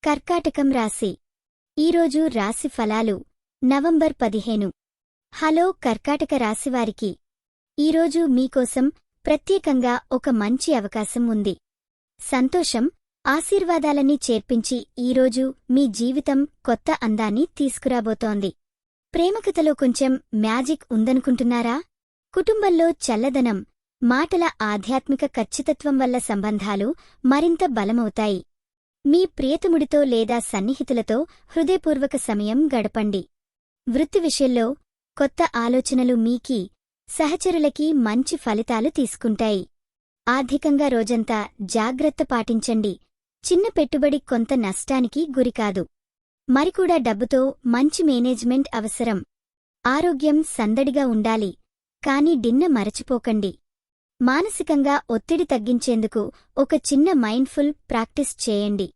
కర్కాటకం రాశి ఈరోజు రాశి ఫలాలు నవంబర్ 15. హలో కర్కాటక రాశివారికి ఈరోజు మీకోసం ప్రత్యేకంగా ఒక మంచి అవకాశం ఉంది. సంతోషం, ఆశీర్వాదాలన్నీ చేర్పించి ఈరోజు మీ జీవితం కొత్త అందాన్ని తీసుకురాబోతోంది. ప్రేమకథలో కొంచెం మ్యాజిక్ ఉందనుకుంటున్నారా? కుటుంబంలో చల్లదనం, మాటల ఆధ్యాత్మిక ఖచ్చితత్వం వల్ల సంబంధాలు మరింత బలమవుతాయి. మీ ప్రియతముడితో లేదా సన్నిహితులతో హృదయపూర్వక సమయం గడపండి. వృత్తి విషయంలో కొత్త ఆలోచనలు మీకీ, సహచరులకి మంచి ఫలితాలు తీసుకుంటాయి. ఆర్థికంగా రోజంతా జాగ్రత్త పాటించండి. చిన్న పెట్టుబడి కొంత నష్టానికి గురికాదు. మరికూడా డబ్బుతో మంచి మేనేజ్మెంట్ అవసరం. ఆరోగ్యం సందడిగా ఉండాలి, కానీ డిన్నర్ మరచిపోకండి. మానసికంగా ఒత్తిడి తగ్గించేందుకు ఒక చిన్న మైండ్ఫుల్ ప్రాక్టీస్ చేయండి.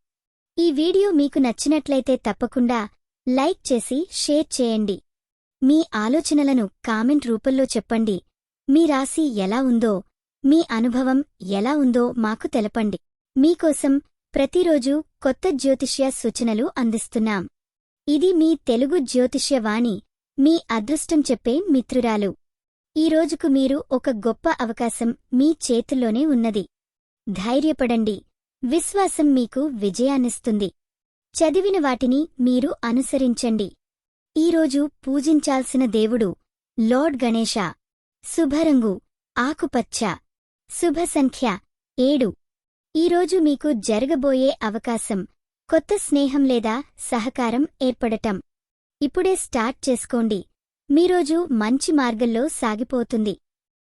ఈ వీడియో మీకు నచ్చినట్లయితే తప్పకుండా లైక్ చేసి షేర్ చేయండి. మీ ఆలోచనలను కామెంట్ రూపంలో చెప్పండి. మీ రాశి ఎలా ఉందో, మీ అనుభవం ఎలా ఉందో మాకు తెలపండి. మీకోసం ప్రతిరోజు కొత్త జ్యోతిష్య సూచనలు అందిస్తున్నాం. ఇది మీ తెలుగు జ్యోతిష్య వాణి, మీ అదృష్టం చెప్పే మిత్రురాలు. ఈ రోజుకు మీరు ఒక గొప్ప అవకాశం మీ చేతుల్లోనే ఉన్నది. ధైర్యపడండి, విశ్వాసం మీకు విజయాన్నిస్తుంది. చదివిన వాటిని మీరు అనుసరించండి. ఈరోజు పూజించాల్సిన దేవుడు లార్డ్ గణేశ. శుభరంగు ఆకుపచ్చ. శుభ సంఖ్య 7. ఈరోజు మీకు జరగబోయే అవకాశం కొత్త స్నేహం లేదా సహకారం ఏర్పడటం. ఇప్పుడే స్టార్ట్ చేసుకోండి. మీరోజు మంచి మార్గంలో సాగిపోతుంది.